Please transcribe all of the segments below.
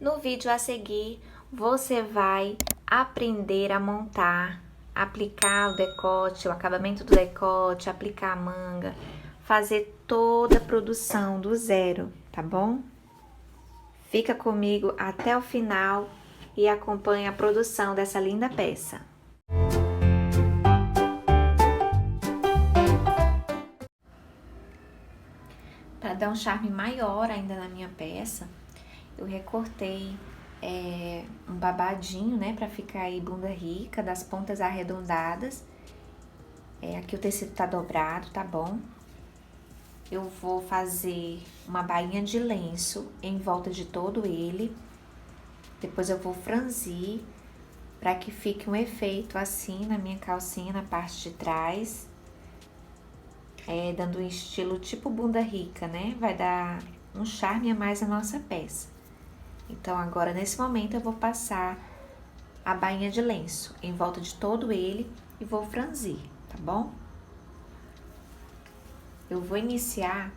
No vídeo a seguir, você vai aprender a montar, aplicar o decote, o acabamento do decote, aplicar a manga, fazer toda a produção do zero, tá bom? Fica comigo até o final e acompanhe a produção dessa linda peça. Para dar um charme maior ainda na minha peça, eu recortei um babadinho, né, para ficar aí bunda rica, das pontas arredondadas. Aqui o tecido tá dobrado, tá bom? Eu vou fazer uma bainha de lenço em volta de todo ele. Depois eu vou franzir para que fique um efeito assim na minha calcinha, na parte de trás. Dando um estilo tipo bunda rica, né? Vai dar um charme a mais na nossa peça. Então, agora, nesse momento, eu vou passar a bainha de lenço em volta de todo ele e vou franzir, tá bom? Eu vou iniciar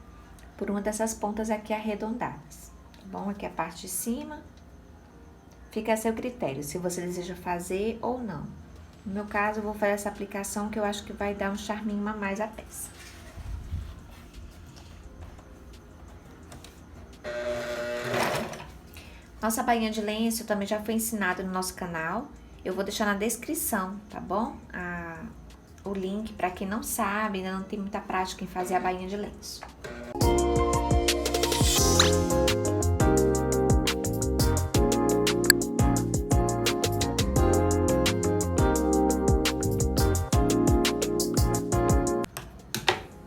por uma dessas pontas aqui arredondadas, tá bom? Aqui a parte de cima, fica a seu critério, se você deseja fazer ou não. No meu caso, eu vou fazer essa aplicação que eu acho que vai dar um charminho a mais à peça. Nossa bainha de lenço também já foi ensinada no nosso canal. Eu vou deixar na descrição, tá bom? O link para quem não sabe, ainda não tem muita prática em fazer a bainha de lenço.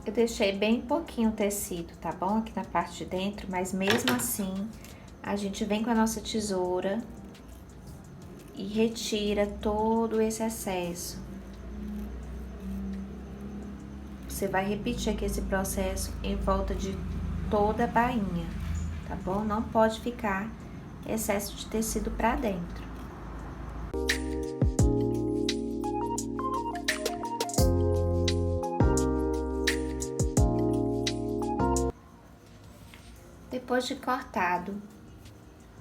Eu deixei bem pouquinho tecido, tá bom? Aqui na parte de dentro, mas mesmo assim, a gente vem com a nossa tesoura e retira todo esse excesso. Você vai repetir aqui esse processo em volta de toda a bainha, tá bom? Não pode ficar excesso de tecido pra dentro. Depois de cortado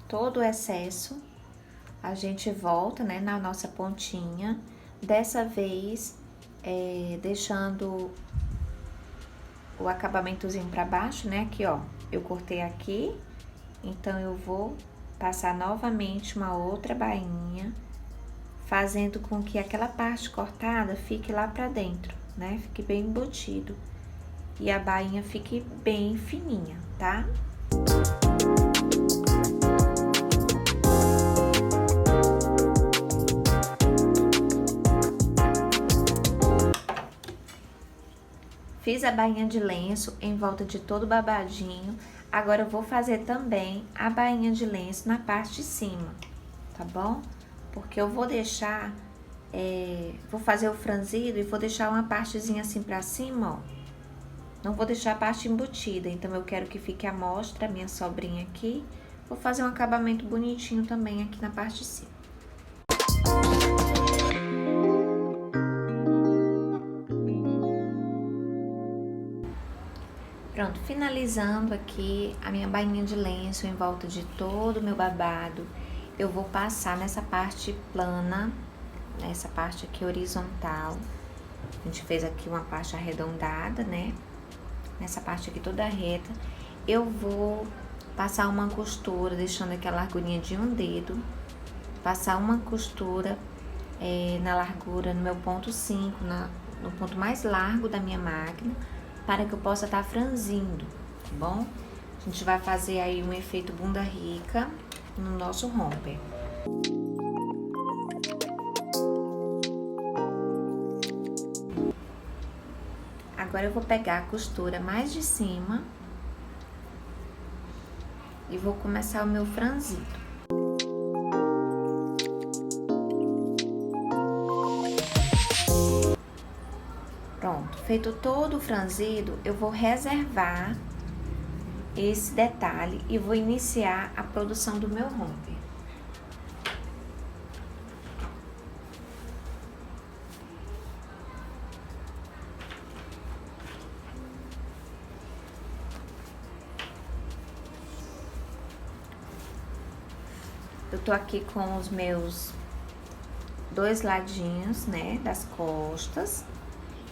todo o excesso, a gente volta, né, na nossa pontinha, dessa vez deixando o acabamentozinho pra baixo, né, aqui ó, eu cortei aqui, então eu vou passar novamente uma outra bainha, fazendo com que aquela parte cortada fique lá pra dentro, né, fique bem embutido e a bainha fique bem fininha, tá? Fiz a bainha de lenço em volta de todo o babadinho. Agora eu vou fazer também a bainha de lenço na parte de cima, tá bom? Porque eu vou deixar, vou fazer o franzido e vou deixar uma partezinha assim pra cima, ó. Não vou deixar a parte embutida, então eu quero que fique à mostra a minha sobrinha aqui. Vou fazer um acabamento bonitinho também aqui na parte de cima. Pronto, finalizando aqui a minha bainha de lenço em volta de todo o meu babado, eu vou passar nessa parte plana, nessa parte aqui horizontal. A gente fez aqui uma parte arredondada, né? Nessa parte aqui toda reta, eu vou passar uma costura, deixando aqui a largurinha de um dedo, passar uma costura na largura, no meu ponto 5, no ponto mais largo da minha máquina, para que eu possa estar franzindo, tá bom? A gente vai fazer aí um efeito bunda rica no nosso romper. Agora eu vou pegar a costura mais de cima e vou começar o meu franzido. Pronto, feito todo o franzido, eu vou reservar esse detalhe e vou iniciar a produção do meu romper. Eu tô aqui com os meus dois ladinhos, né, das costas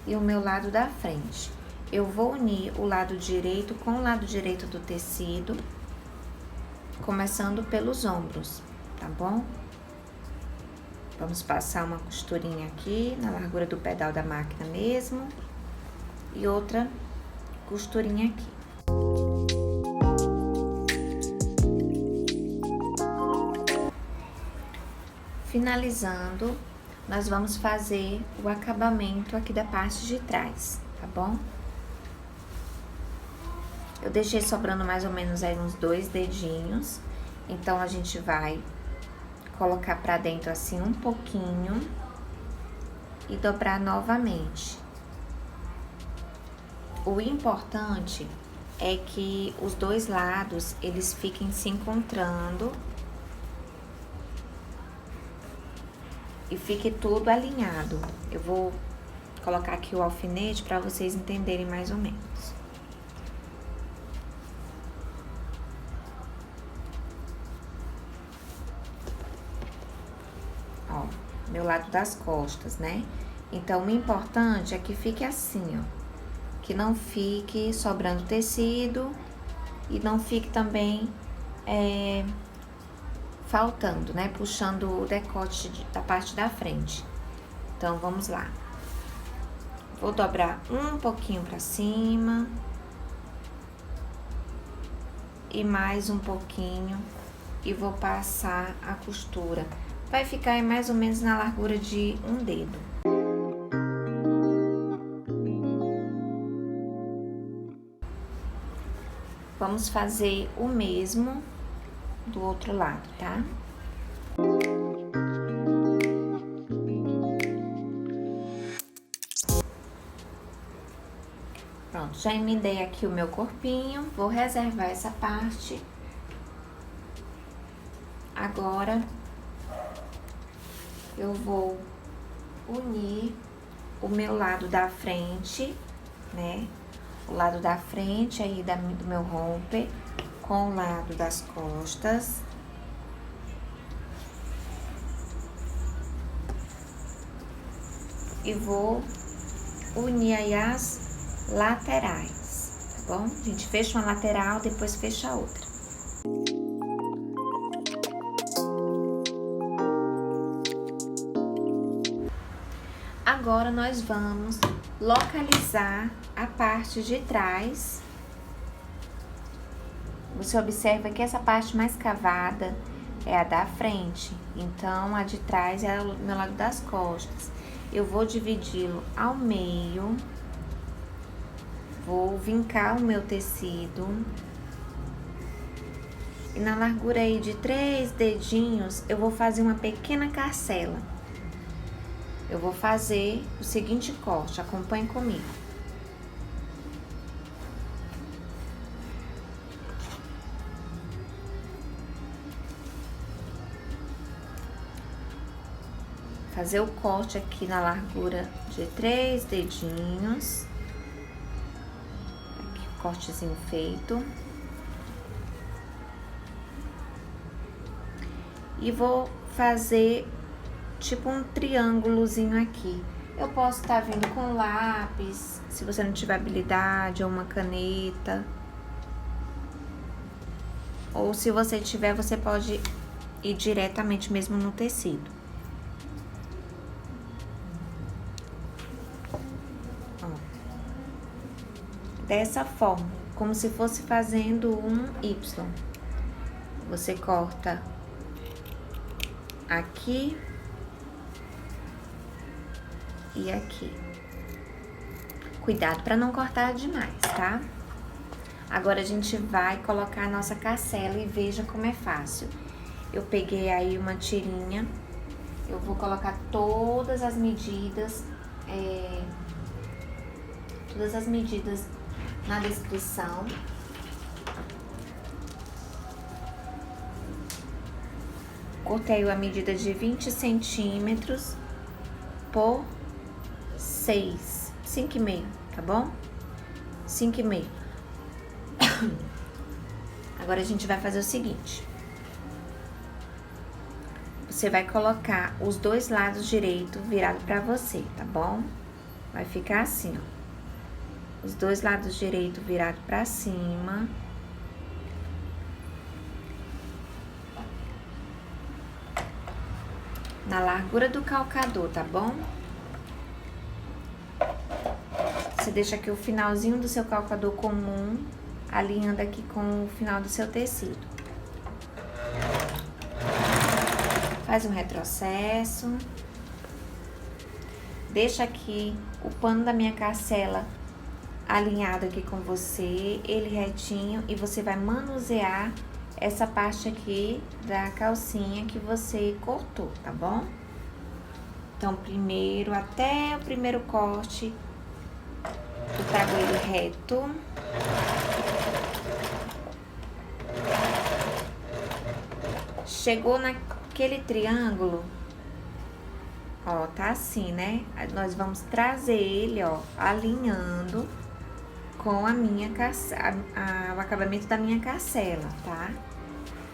e o meu lado da frente. Eu vou unir o lado direito com o lado direito do tecido, começando pelos ombros, tá bom? Vamos passar uma costurinha aqui na largura do pedal da máquina mesmo e outra costurinha aqui. Finalizando, nós vamos fazer o acabamento aqui da parte de trás, tá bom? Eu deixei sobrando mais ou menos aí uns 2 dedinhos, então a gente vai colocar pra dentro assim um pouquinho e dobrar novamente. O importante é que os dois lados, eles fiquem se encontrando e fique tudo alinhado. Eu vou colocar aqui o alfinete para vocês entenderem mais ou menos. Ó, meu lado das costas, né? Então, o importante é que fique assim, ó. Que não fique sobrando tecido e não fique também faltando, né? Puxando o decote da parte da frente. Então, vamos lá. Vou dobrar um pouquinho pra cima. E mais um pouquinho. E vou passar a costura. Vai ficar aí mais ou menos na largura de um dedo. Vamos fazer o mesmo do outro lado, tá? Pronto, já emendei aqui o meu corpinho, vou reservar essa parte. Agora, eu vou unir o meu lado da frente, né? O lado da frente aí do meu romper com o lado das costas. E vou unir aí as laterais, tá bom? A gente fecha uma lateral, depois fecha a outra. Agora, nós vamos localizar a parte de trás. Você observa que essa parte mais cavada é a da frente, então a de trás é o meu lado das costas. Eu vou dividi-lo ao meio, vou vincar o meu tecido e na largura aí de 3 dedinhos eu vou fazer uma pequena carcela. Eu vou fazer o seguinte corte, acompanhe comigo. Fazer o corte aqui na largura de 3 dedinhos. Aqui, cortezinho feito. E vou fazer tipo um triângulozinho aqui. Eu posso estar vindo com lápis, se você não tiver habilidade, ou uma caneta. Ou se você tiver, você pode ir diretamente mesmo no tecido. Ó. Dessa forma, como se fosse fazendo um Y. Você corta aqui e aqui. Cuidado para não cortar demais, tá? Agora a gente vai colocar a nossa carcela e veja como é fácil. Eu peguei aí uma tirinha, eu vou colocar todas as medidas na descrição. Cortei a medida de 20 centímetros por 5,5, tá bom? 5,5. Agora a gente vai fazer o seguinte. você vai colocar os dois lados direito virado pra você, tá bom? Vai ficar assim, ó. Os dois lados direito virado pra cima. Na largura do calcador, tá bom? Você deixa aqui o finalzinho do seu calcador comum, alinhando aqui com o final do seu tecido. Faz um retrocesso. Deixa aqui o pano da minha carcela alinhado aqui com você, ele retinho, e você vai manusear essa parte aqui da calcinha que você cortou, tá bom? Então, primeiro, até o primeiro corte, eu trago ele reto. Chegou naquele triângulo, ó, tá assim, né? Nós vamos trazer ele, ó, alinhando com a minha o acabamento da minha carcela, tá?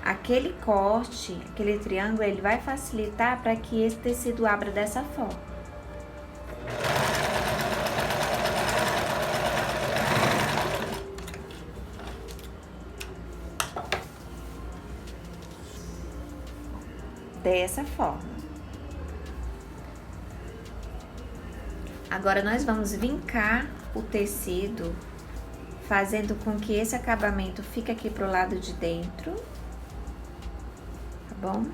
Aquele corte, aquele triângulo, ele vai facilitar para que esse tecido abra dessa forma. Dessa forma. Agora, nós vamos vincar o tecido, fazendo com que esse acabamento fique aqui pro lado de dentro. Tá bom?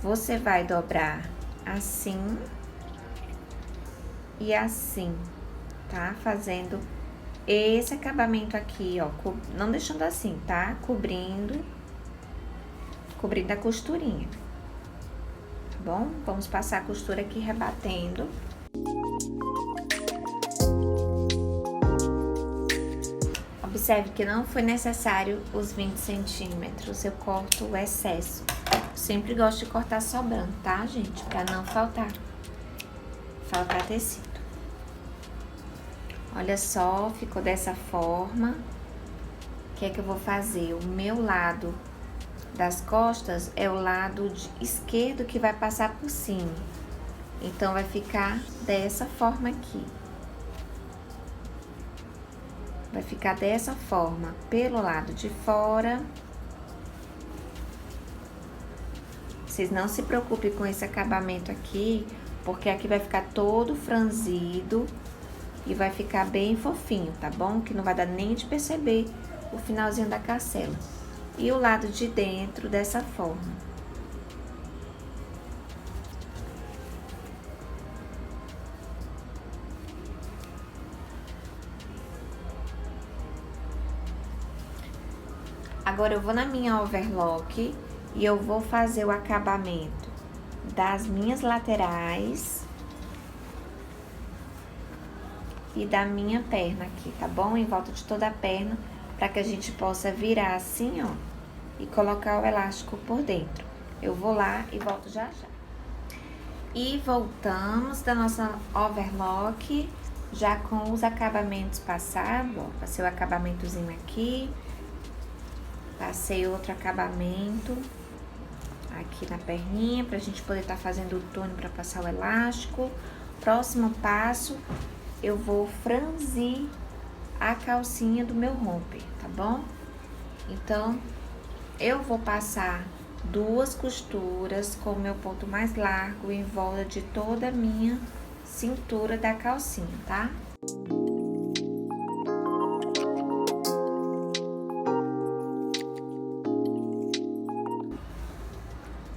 Você vai dobrar assim e assim, tá? Fazendo esse acabamento aqui, ó, não deixando assim, tá? Cobrindo a costurinha, tá bom? Vamos passar a costura aqui rebatendo. Observe que não foi necessário os 20 centímetros, eu corto o excesso. Sempre gosto de cortar sobrando, tá, gente? Pra não faltar tecido. Olha só, ficou dessa forma. O que é que eu vou fazer? O meu lado das costas é o lado esquerdo que vai passar por cima. Então, vai ficar dessa forma aqui. Vai ficar dessa forma pelo lado de fora. Vocês não se preocupem com esse acabamento aqui, porque aqui vai ficar todo franzido e vai ficar bem fofinho, tá bom? Que não vai dar nem de perceber o finalzinho da carcela. E o lado de dentro dessa forma. Agora, eu vou na minha overlock e eu vou fazer o acabamento das minhas laterais e da minha perna aqui, tá bom? Em volta de toda a perna, para que a gente possa virar assim, ó, e colocar o elástico por dentro. Eu vou lá e volto já já. E voltamos da nossa overlock, já com os acabamentos passados, ó. Passei o acabamentozinho aqui. Passei outro acabamento aqui na perninha, pra gente poder estar fazendo o túnel pra passar o elástico. Próximo passo, eu vou franzir a calcinha do meu romper, tá bom? Então, eu vou passar 2 costuras com o meu ponto mais largo em volta de toda a minha cintura da calcinha, tá?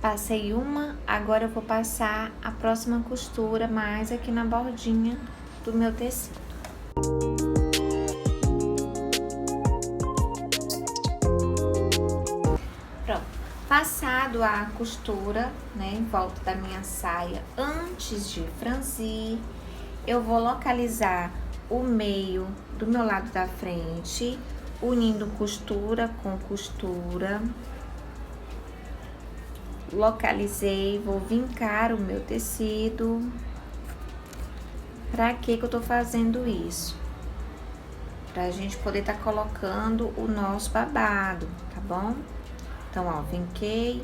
Passei uma, agora eu vou passar a próxima costura mais aqui na bordinha do meu tecido. Pronto, passado a costura, né, em volta da minha saia, antes de franzir, eu vou localizar o meio do meu lado da frente, unindo costura com costura. Localizei, vou vincar o meu tecido. Pra que eu tô fazendo isso? Pra gente poder tá colocando o nosso babado, tá bom? Então, ó, vinquei,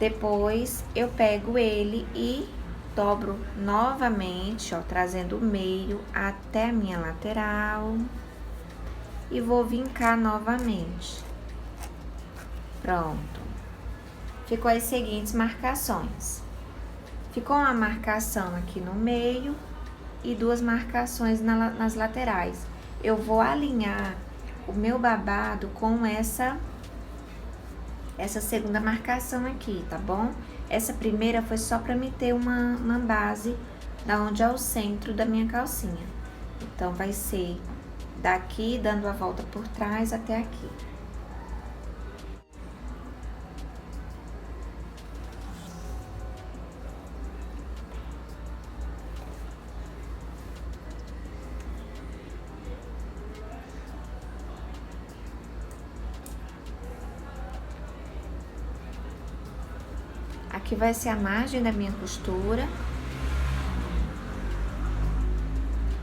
Depois, eu pego ele e dobro novamente, ó, trazendo o meio até a minha lateral. E vou vincar novamente. Pronto. Ficou as seguintes marcações. Ficou uma marcação aqui no meio e duas marcações nas laterais. Eu vou alinhar o meu babado com essa segunda marcação aqui, tá bom? Essa primeira foi só pra me ter uma base da onde é o centro da minha calcinha. Então, vai ser daqui, dando a volta por trás até aqui. Aqui vai ser a margem da minha costura.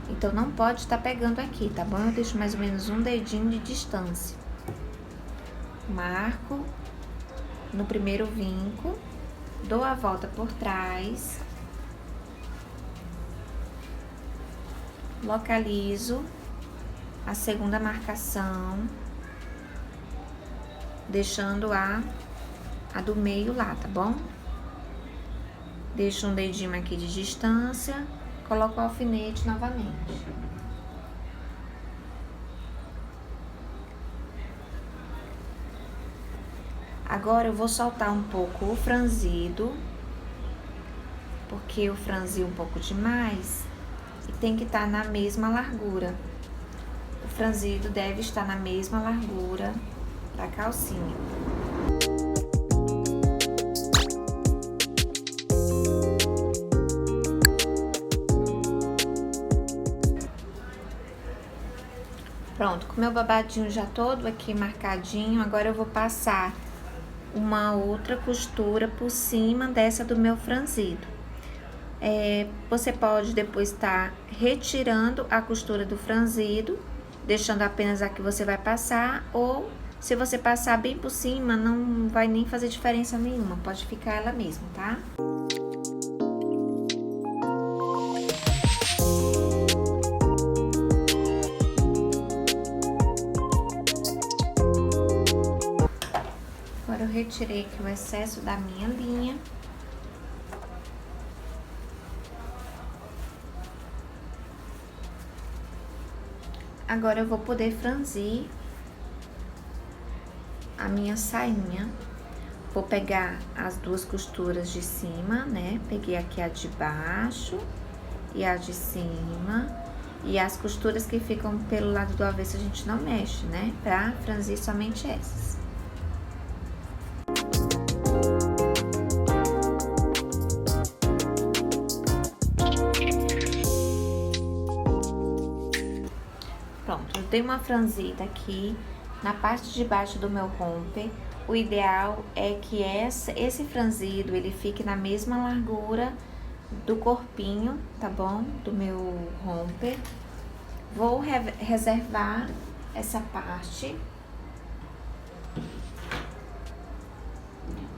Então, não pode estar pegando aqui, tá bom? Eu deixo mais ou menos um dedinho de distância. Marco no primeiro vinco, dou a volta por trás, localizo a segunda marcação, deixando a do meio lá, tá bom? Deixo um dedinho aqui de distância, coloco o alfinete novamente. Agora, eu vou soltar um pouco o franzido, porque eu franzi um pouco demais e tem que estar na mesma largura. O franzido deve estar na mesma largura da calcinha. Pronto, com meu babadinho já todo aqui marcadinho, agora eu vou passar uma outra costura por cima dessa do meu franzido. Você pode depois estar retirando a costura do franzido, deixando apenas a que você vai passar, ou se você passar bem por cima, não vai nem fazer diferença nenhuma, pode ficar ela mesma, tá? Agora eu retirei aqui o excesso da minha linha. Agora eu vou poder franzir a minha sainha. Vou pegar as duas costuras de cima, né? Peguei aqui a de baixo e a de cima. E as costuras que ficam pelo lado do avesso a gente não mexe, né? Pra franzir somente essas. Pronto, eu dei uma franzida aqui na parte de baixo do meu romper. O ideal é que esse franzido, ele fique na mesma largura do corpinho, tá bom? Do meu romper. Vou reservar essa parte.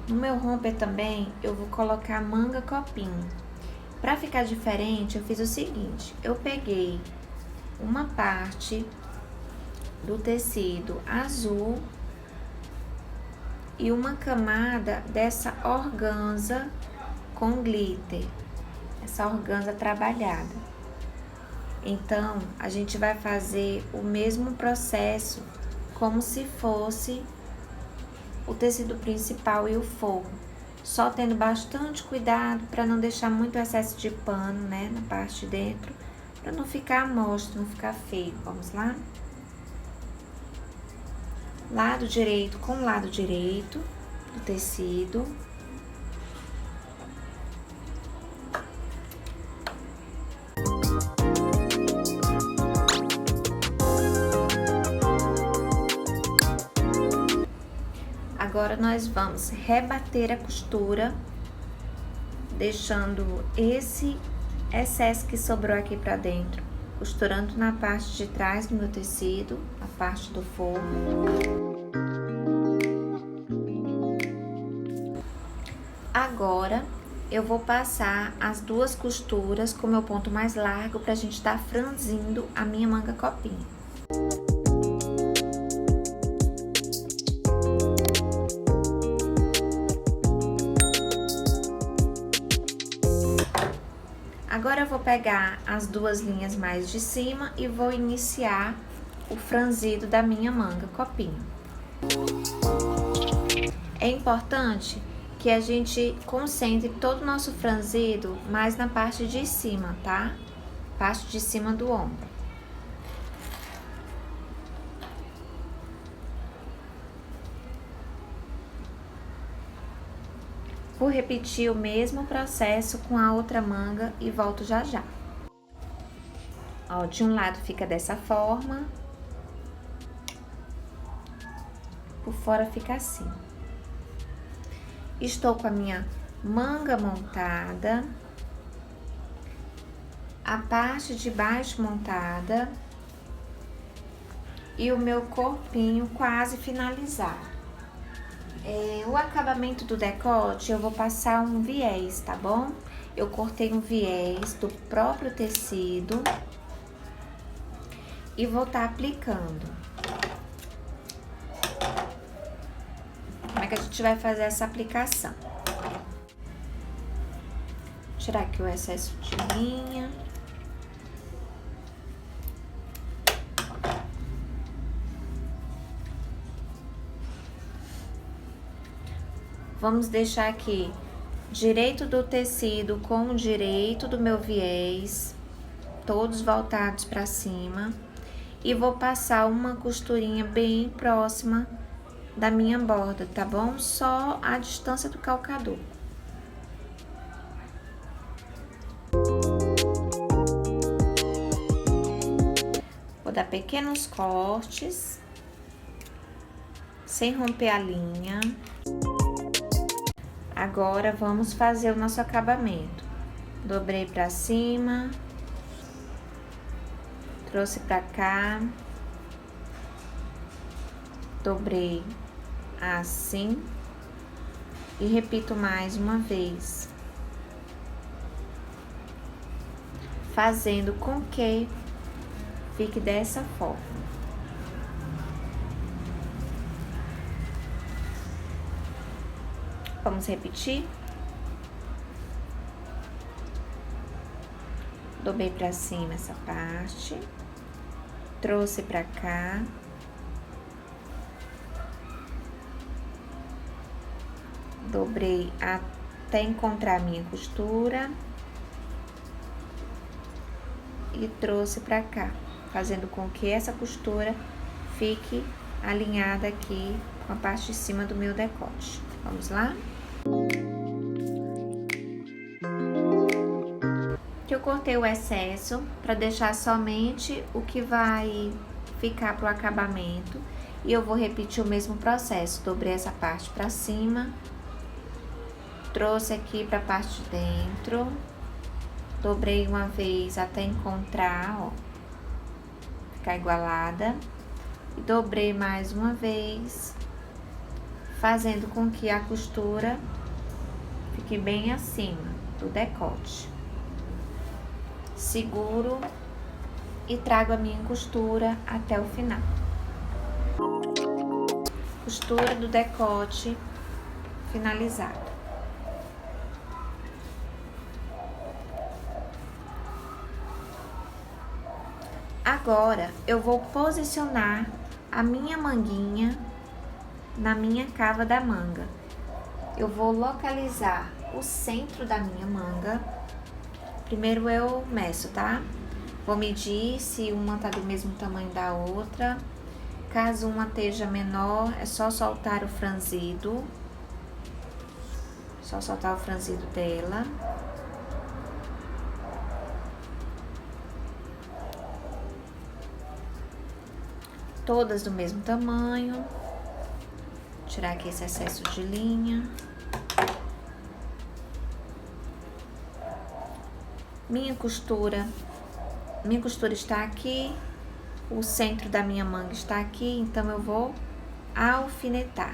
No meu romper também, eu vou colocar manga copinho. Pra ficar diferente, eu fiz o seguinte, eu peguei uma parte do tecido azul e uma camada dessa organza com glitter, essa organza trabalhada. Então, a gente vai fazer o mesmo processo como se fosse o tecido principal e o forro, só tendo bastante cuidado para não deixar muito excesso de pano, né, na parte de dentro, para não ficar à mostra, não ficar feio. Vamos lá? Lado direito com lado direito do tecido. Agora, nós vamos rebater a costura, deixando esse excesso que sobrou aqui pra dentro, costurando na parte de trás do meu tecido, a parte do forro. Agora, eu vou passar as duas costuras com o meu ponto mais largo pra gente estar franzindo a minha manga copinha. Agora eu vou pegar as duas linhas mais de cima e vou iniciar o franzido da minha manga copinha. É importante que a gente concentre todo o nosso franzido mais na parte de cima, tá? Parte de cima do ombro. Vou repetir o mesmo processo com a outra manga e volto já já. Ó, de um lado fica dessa forma, por fora fica assim. Estou com a minha manga montada, a parte de baixo montada e o meu corpinho quase finalizado. O acabamento do decote eu vou passar um viés, tá bom? Eu cortei um viés do próprio tecido e vou estar aplicando. Como é que a gente vai fazer essa aplicação? Tirar aqui o excesso de linha. Vamos deixar aqui direito do tecido com o direito do meu viés, todos voltados para cima. E vou passar uma costurinha bem próxima da minha borda, tá bom? Só a distância do calcador. Vou dar pequenos cortes, sem romper a linha. Agora, vamos fazer o nosso acabamento. Dobrei pra cima, trouxe pra cá, dobrei assim e repito mais uma vez, fazendo com que fique dessa forma. Vamos repetir. Dobrei pra cima essa parte, trouxe pra cá, dobrei até encontrar a minha costura e trouxe pra cá, fazendo com que essa costura fique alinhada aqui com a parte de cima do meu decote. Vamos lá? Que eu cortei o excesso para deixar somente o que vai ficar pro acabamento. E eu vou repetir o mesmo processo. Dobrei essa parte para cima, trouxe aqui para a parte de dentro, dobrei uma vez até encontrar, ó, ficar igualada, e dobrei mais uma vez, fazendo com que a costura fique bem acima do decote. Seguro e trago a minha costura até o final. Costura do decote finalizada. Agora, eu vou posicionar a minha manguinha na minha cava da manga. Eu vou localizar o centro da minha manga. Primeiro eu meço, tá? Vou medir se uma tá do mesmo tamanho da outra. Caso uma esteja menor, é só soltar o franzido. Só soltar o franzido dela. Todas do mesmo tamanho. Tirar aqui esse excesso de linha. Minha costura está aqui, o centro da minha manga está aqui, então eu vou alfinetar.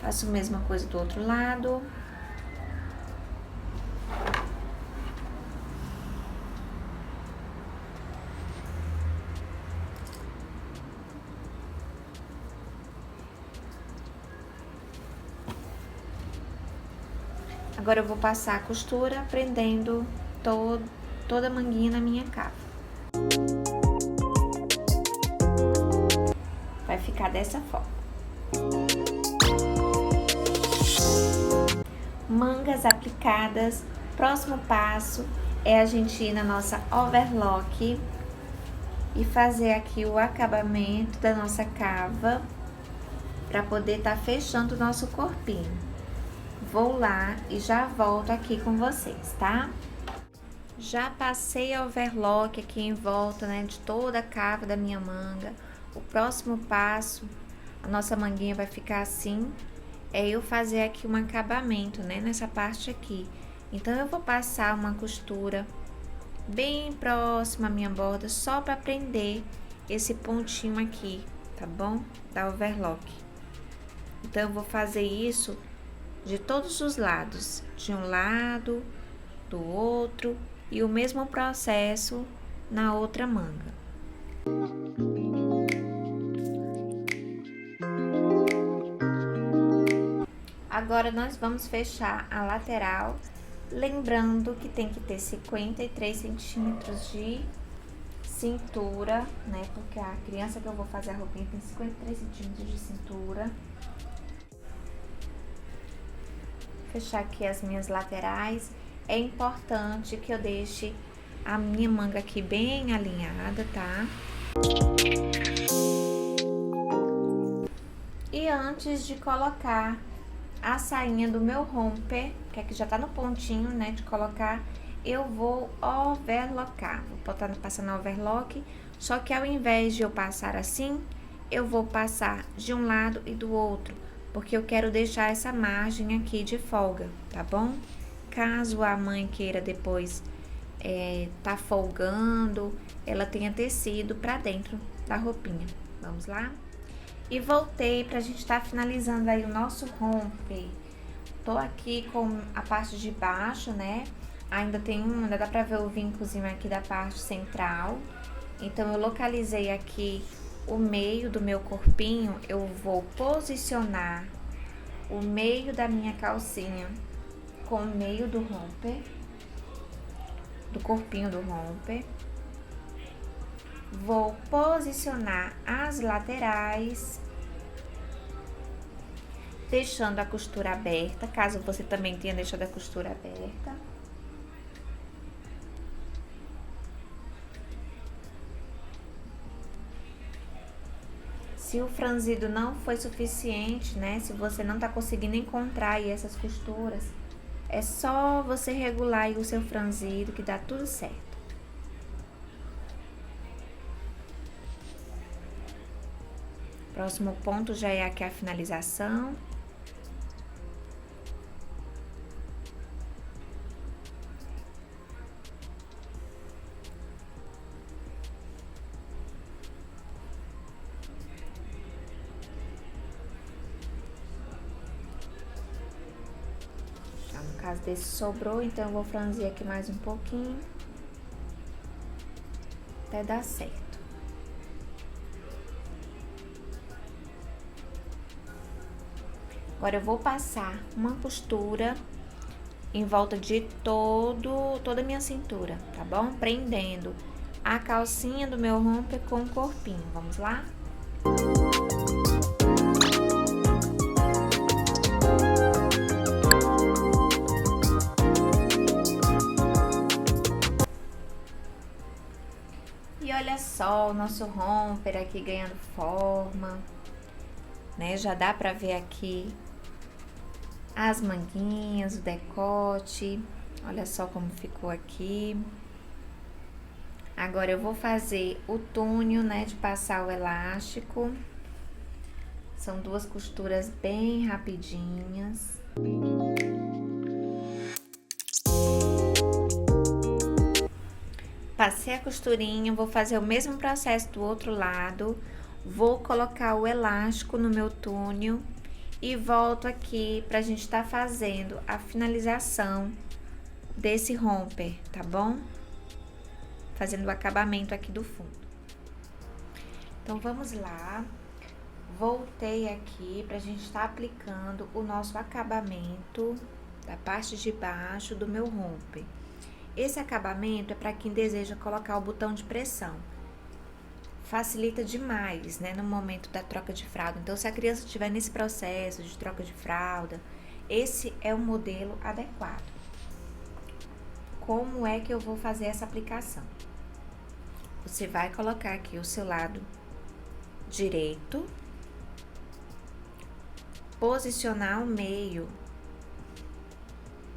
Faço a mesma coisa do outro lado. Agora eu vou passar a costura prendendo toda a manguinha na minha cava. Vai ficar dessa forma. Mangas aplicadas. Próximo passo é a gente ir na nossa overlock e fazer aqui o acabamento da nossa cava para poder estar fechando o nosso corpinho. Vou lá e já volto aqui com vocês, tá? Já passei a overlock aqui em volta, né, de toda a cava da minha manga. O próximo passo, a nossa manguinha vai ficar assim, é eu fazer aqui um acabamento, né, nessa parte aqui. Então, eu vou passar uma costura bem próxima à minha borda, só para prender esse pontinho aqui, tá bom? Da overlock. Então, eu vou fazer isso de todos os lados, de um lado, do outro, e o mesmo processo na outra manga. Agora, nós vamos fechar a lateral, lembrando que tem que ter 53 centímetros de cintura, né? Porque a criança que eu vou fazer a roupinha tem 53 centímetros de cintura. Fechar aqui as minhas laterais. É importante que eu deixe a minha manga aqui bem alinhada, tá? E antes de colocar a sainha do meu romper, que aqui já tá no pontinho, né, de colocar, eu vou overlocar. Vou botar, passando a overlock, só que ao invés de eu passar assim, eu vou passar de um lado e do outro, porque eu quero deixar essa margem aqui de folga, tá bom? Caso a mãe queira depois tá folgando, ela tenha tecido pra dentro da roupinha. Vamos lá? E voltei pra gente estar finalizando aí o nosso romper. Tô aqui com a parte de baixo, né? Ainda dá pra ver o vincozinho aqui da parte central. Então, eu localizei aqui o meio do meu corpinho. Eu vou posicionar o meio da minha calcinha com o meio do romper, do corpinho do romper. Vou posicionar as laterais, deixando a costura aberta, caso você também tenha deixado a costura aberta. Se o franzido não foi suficiente, né? Se você não tá conseguindo encontrar aí essas costuras, é só você regular aí o seu franzido que dá tudo certo. Próximo ponto já é aqui a finalização. Tá, no caso desse sobrou, então eu vou franzir aqui mais um pouquinho, até dar certo. Agora, eu vou passar uma costura em volta de toda a minha cintura, tá bom? Prendendo a calcinha do meu romper com o corpinho. Vamos lá? E olha só o nosso romper aqui ganhando forma, né? Já dá pra ver aqui as manguinhas, o decote. Olha só como ficou aqui. Agora eu vou fazer o túnel, né, de passar o elástico. São duas costuras bem rapidinhas. Passei a costurinha, vou fazer o mesmo processo do outro lado. Vou colocar o elástico no meu túnel e volto aqui pra gente estar fazendo a finalização desse romper, tá bom? Fazendo o acabamento aqui do fundo. Então, vamos lá. Voltei aqui pra gente estar aplicando o nosso acabamento da parte de baixo do meu romper. Esse acabamento é para quem deseja colocar o botão de pressão. Facilita demais, né, no momento da troca de fralda. Então, se a criança estiver nesse processo de troca de fralda, esse é o modelo adequado. Como é que eu vou fazer essa aplicação? Você vai colocar aqui o seu lado direito, posicionar o meio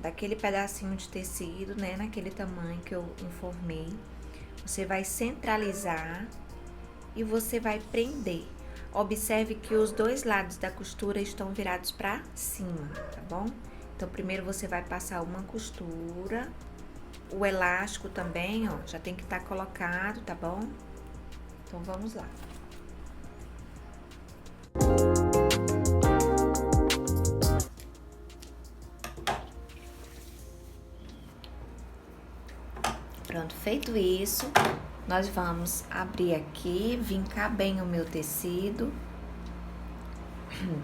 daquele pedacinho de tecido, né, naquele tamanho que eu informei. Você vai centralizar e você vai prender. Observe que os dois lados da costura estão virados para cima, tá bom? Então, primeiro você vai passar uma costura. O elástico também, ó, já tem que estar colocado, tá bom? Então, vamos lá. Pronto, feito isso, nós vamos abrir aqui, vincar bem o meu tecido,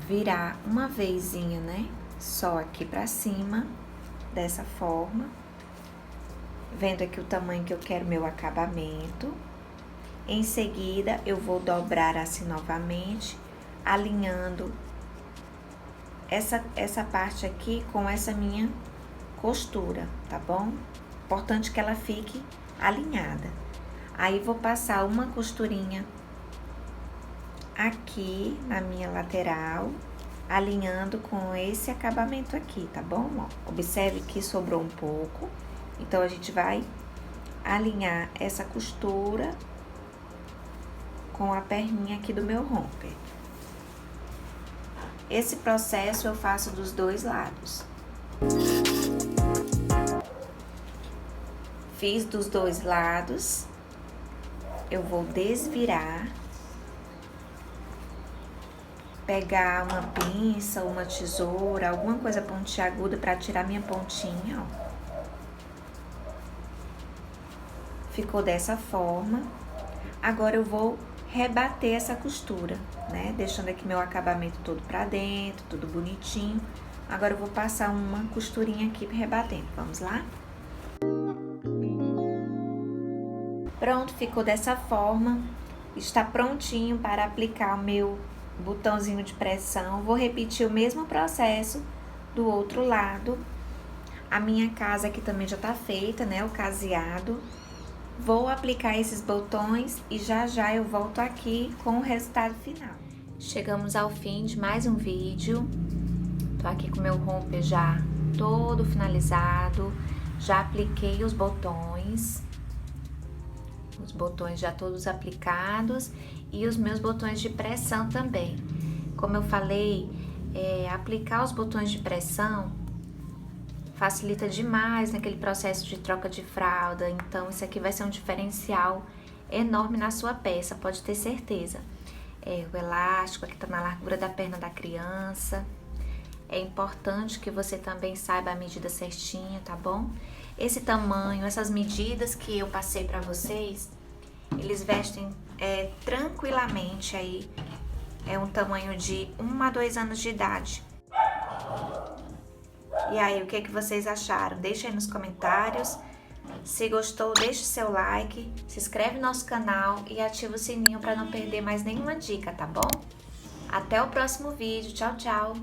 virar uma vezinha, né? Só aqui pra cima, dessa forma. Vendo aqui o tamanho que eu quero meu acabamento. Em seguida, eu vou dobrar assim novamente, alinhando essa parte aqui com essa minha costura, tá bom? Importante que ela fique alinhada. Aí, vou passar uma costurinha aqui na minha lateral, alinhando com esse acabamento aqui, tá bom? Ó, observe que sobrou um pouco. Então, a gente vai alinhar essa costura com a perninha aqui do meu romper. Esse processo eu faço dos dois lados. Fiz dos dois lados, eu vou desvirar, pegar uma pinça, uma tesoura, alguma coisa pontiaguda para tirar minha pontinha, ó. Ficou dessa forma. Agora eu vou rebater essa costura, né? Deixando aqui meu acabamento todo pra dentro, tudo bonitinho. Agora eu vou passar uma costurinha aqui rebatendo. Vamos lá? Pronto, ficou dessa forma. Está prontinho para aplicar o meu botãozinho de pressão. Vou repetir o mesmo processo do outro lado. A minha casa aqui também já tá feita, né? O caseado. Vou aplicar esses botões e já já eu volto aqui com o resultado final. Chegamos ao fim de mais um vídeo. Tô aqui com o meu romper já todo finalizado. Já apliquei os botões já todos aplicados e os meus botões de pressão também. Como eu falei, aplicar os botões de pressão facilita demais naquele processo de troca de fralda. Então, isso aqui vai ser um diferencial enorme na sua peça, pode ter certeza. O elástico aqui tá na largura da perna da criança. É importante que você também saiba a medida certinha, tá bom? Esse tamanho, essas medidas que eu passei pra vocês, eles vestem tranquilamente aí. É um tamanho de 1 a 2 anos de idade. E aí, o que vocês acharam? Deixa aí nos comentários. Se gostou, deixe seu like, se inscreve no nosso canal e ativa o sininho para não perder mais nenhuma dica, tá bom? Até o próximo vídeo. Tchau, tchau!